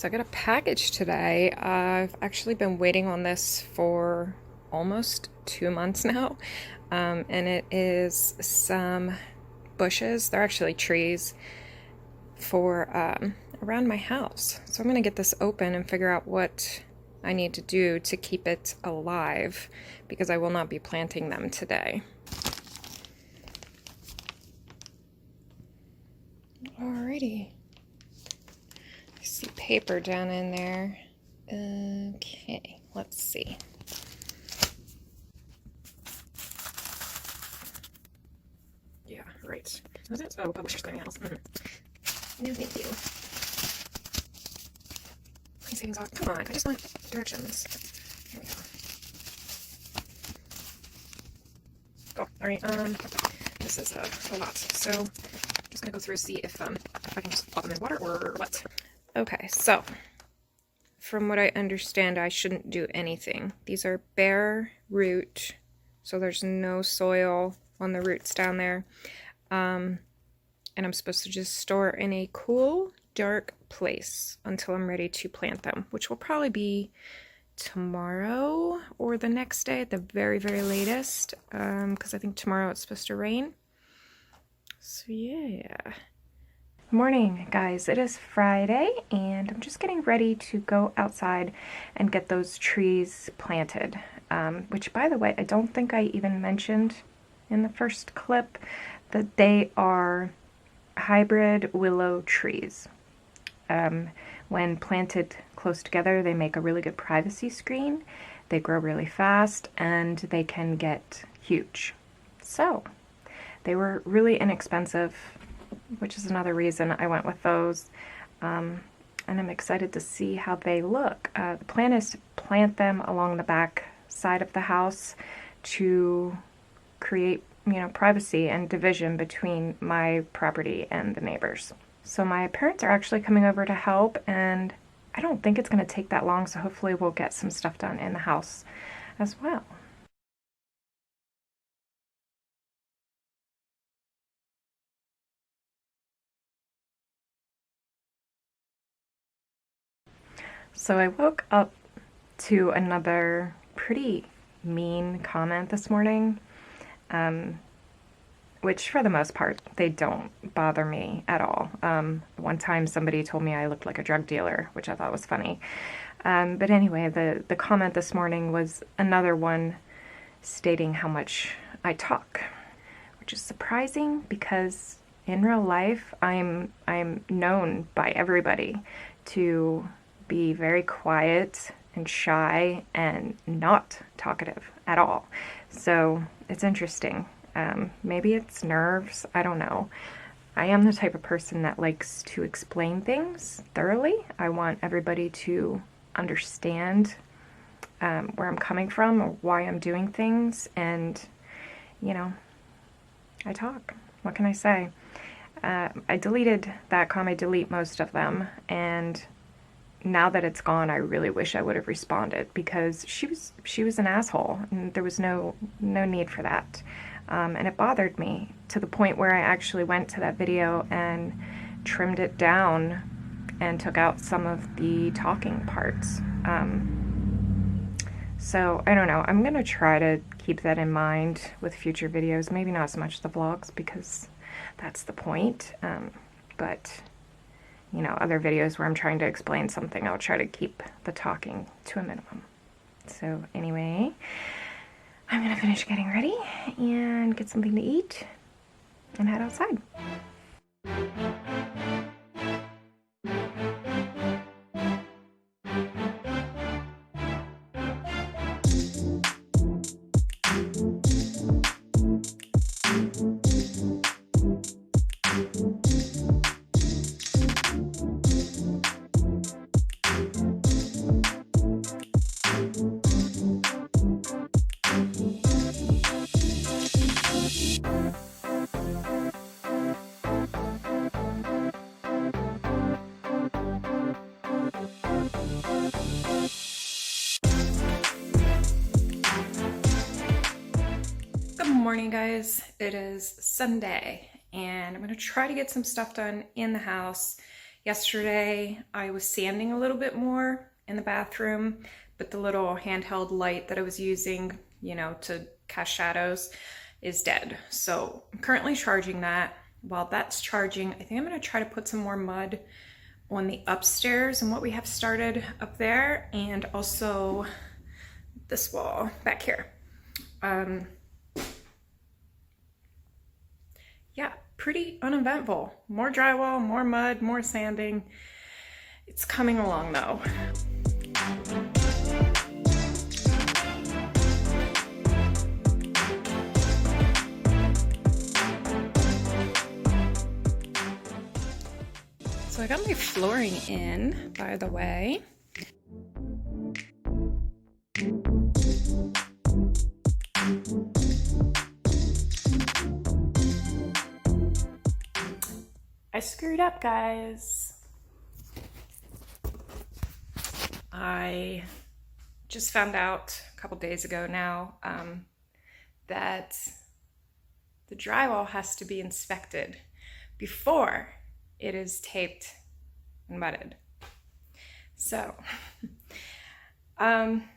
So I got a package today. I've actually been waiting on this for almost 2 months now. And it is some bushes. They're actually trees for around my house. So I'm going to get this open and figure out what I need to do to keep it alive because I will not be planting them today. Alrighty. I see paper down in there. Okay, let's see. Yeah, right. Was it? Oh, Publishers Clearinghouse. No, thank you. My savings are. Come on, I just want directions. Here we go. Oh, alright. This is a lot. So, I'm just gonna go through see if I can just pop them in water or what. Okay, so from what I understand, I shouldn't do anything. These are bare root, so there's no soil on the roots down there. And I'm supposed to just store in a cool, dark place until I'm ready to plant them, which will probably be tomorrow or the next day at the very, very latest, because I think tomorrow it's supposed to rain. So yeah. Morning, guys. It is Friday, and I'm just getting ready to go outside and get those trees planted, which, by the way, I don't think I even mentioned in the first clip that they are hybrid willow trees. When planted close together, they make a really good privacy screen. They grow really fast, and they can get huge. So they were really inexpensive, which is another reason I went with those. And I'm excited to see how they look. The plan is to plant them along the back side of the house to create, privacy and division between my property and the neighbors. So my parents are actually coming over to help, and I don't think it's going to take that long, so hopefully we'll get some stuff done in the house as well. So I woke up to another pretty mean comment this morning, which for the most part, they don't bother me at all. One time somebody told me I looked like a drug dealer, which I thought was funny. But anyway, the comment this morning was another one stating how much I talk, which is surprising because in real life, I'm known by everybody to be very quiet and shy and not talkative at all. So it's interesting. Maybe it's nerves, I don't know. I am the type of person that likes to explain things thoroughly. I want everybody to understand where I'm coming from or why I'm doing things, and I talk. What can I say? I deleted that comment. I delete most of them, and now that it's gone, I really wish I would have responded because she was an asshole, and there was no need for that. And it bothered me to the point where I actually went to that video and trimmed it down and took out some of the talking parts. So I don't know. I'm gonna try to keep that in mind with future videos. Maybe not so much the vlogs because that's the point. But other videos where I'm trying to explain something, I'll try to keep the talking to a minimum. So anyway, I'm gonna finish getting ready and get something to eat and head outside. Good morning, guys. It is Sunday, and I'm going to try to get some stuff done in the house Yesterday, I was sanding a little bit more in the bathroom, but the little handheld light that I was using, you know, to cast shadows is dead. So I'm currently charging that. While that's charging, I think I'm gonna try to put some more mud on the upstairs and what we have started up there, and also this wall back here. Yeah, pretty uneventful. More drywall, more mud, more sanding. It's coming along though. So I got my flooring in, by the way. I screwed up, guys. I just found out a couple days ago now that the drywall has to be inspected before it is taped and mudded. So, I'm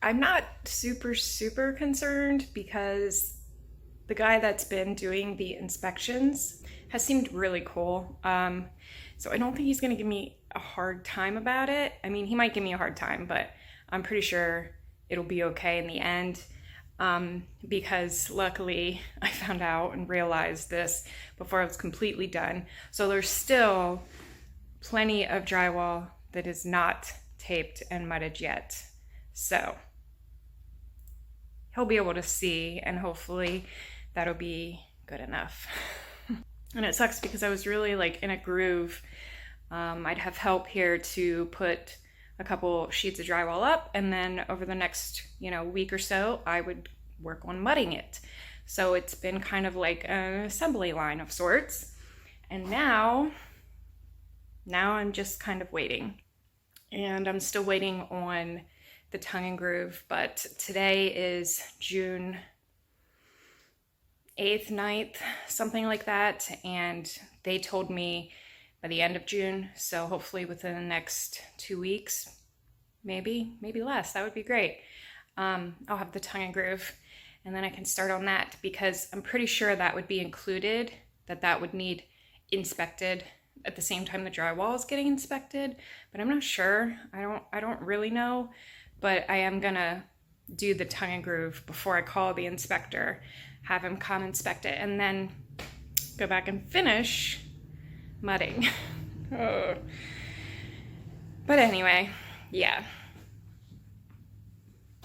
not super concerned because the guy that's been doing the inspections has seemed really cool. So I don't think he's gonna give me a hard time about it. I mean, he might give me a hard time, but I'm pretty sure it'll be okay in the end. Because luckily I found out and realized this before I was completely done. So there's still plenty of drywall that is not taped and mudded yet. So he'll be able to see, and hopefully that'll be good enough. And it sucks because I was really like in a groove. I'd have help here to put a couple sheets of drywall up, and then over the next, you know, week or so, I would work on mudding it. So it's been kind of like an assembly line of sorts. And now I'm just kind of waiting. And I'm still waiting on the tongue and groove, but today is June 8th, 9th, something like that. And they told me by the end of June, so hopefully within the next 2 weeks, maybe less, that would be great. I'll have the tongue and groove, and then I can start on that, because I'm pretty sure that would be included, that would need inspected at the same time the drywall is getting inspected, but I'm not sure. I don't really know, but I am gonna do the tongue and groove before I call the inspector, have him come inspect it, and then go back and finish mudding. But anyway, yeah.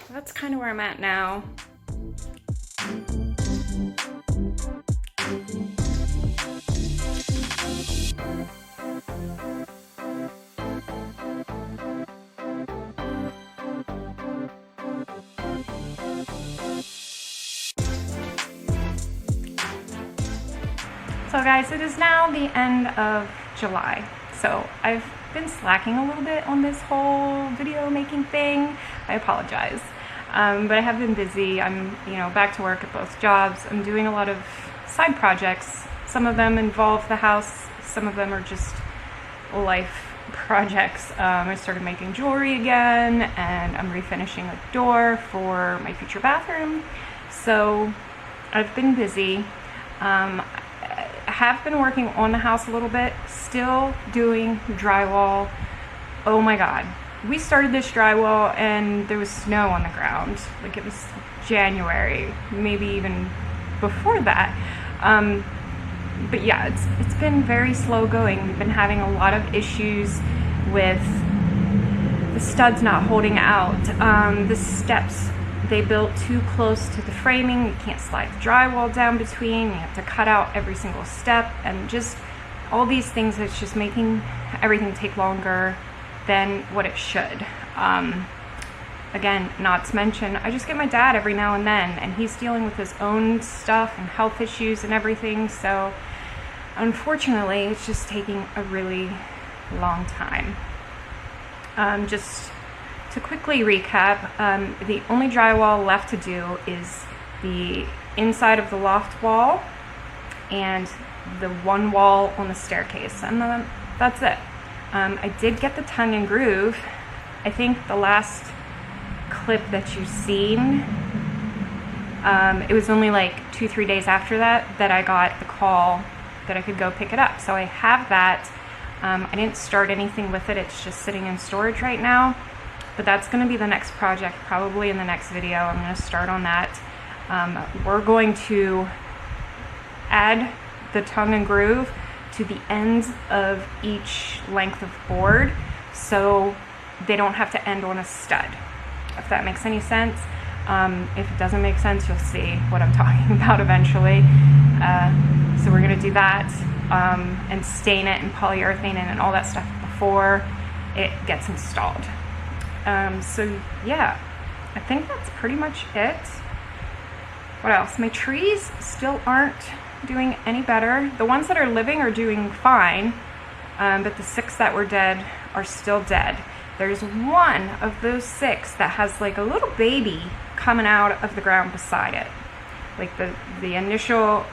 That's kind of where I'm at now. So guys, it is now the end of July. So I've been slacking a little bit on this whole video making thing. I apologize. But I have been busy. I'm, back to work at both jobs. I'm doing a lot of side projects. Some of them involve the house. Some of them are just life projects. I started making jewelry again, and I'm refinishing a door for my future bathroom. So I've been busy. I have been working on the house a little bit, still doing drywall. Oh my God. We started this drywall and there was snow on the ground. Like, it was January, maybe even before that. But yeah, it's been very slow going. We've been having a lot of issues with the studs not holding out. The steps, they built too close to the framing. You can't slide the drywall down between. You have to cut out every single step, and just all these things that's just making everything take longer than what it should. Again, not to mention, I just get my dad every now and then, and he's dealing with his own stuff and health issues and everything. So unfortunately, it's just taking a really long time. Just to quickly recap, the only drywall left to do is the inside of the loft wall and the one wall on the staircase, and then that's it. I did get the tongue and groove. I think the last clip that you've seen, it was only like 2-3 days after that I got the call that I could go pick it up. So I have that. I didn't start anything with it. It's just sitting in storage right now. But that's going to be the next project, probably in the next video. I'm going to start on that. We're going to add the tongue and groove to the ends of each length of board, so they don't have to end on a stud, if that makes any sense. If it doesn't make sense, you'll see what I'm talking about eventually. So we're going to do that and stain it and polyurethane it and all that stuff before it gets installed. So yeah, I think that's pretty much it. What else? My trees still aren't doing any better. The ones that are living are doing fine, but the 6 that were dead are still dead. There's one of those 6 that has like a little baby coming out of the ground beside it. Like the initial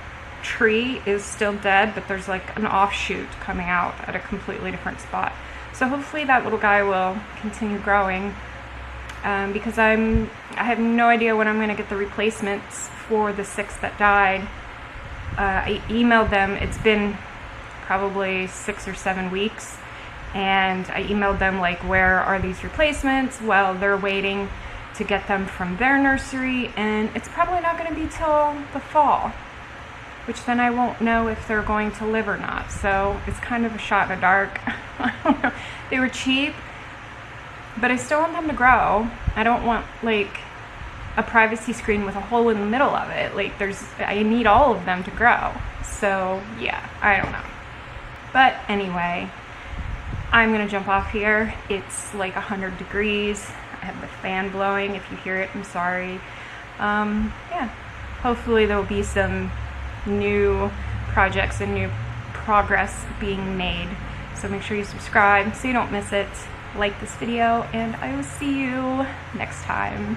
tree is still dead, but there's like an offshoot coming out at a completely different spot. So hopefully that little guy will continue growing, because I have no idea when I'm going to get the replacements for the 6 that died. I emailed them. It's been probably 6 or 7 weeks, and I emailed them like, where are these replacements? Well, they're waiting to get them from their nursery, and it's probably not going to be till the fall, which then I won't know if they're going to live or not. So it's kind of a shot in the dark. I don't know. They were cheap, but I still want them to grow. I don't want like a privacy screen with a hole in the middle of it. Like I need all of them to grow. So yeah, I don't know. But anyway, I'm gonna jump off here. It's like 100 degrees. I have the fan blowing. If you hear it, I'm sorry. Yeah, hopefully there will be some new projects and new progress being made. So make sure you subscribe so you don't miss it. Like this video, and I will see you next time.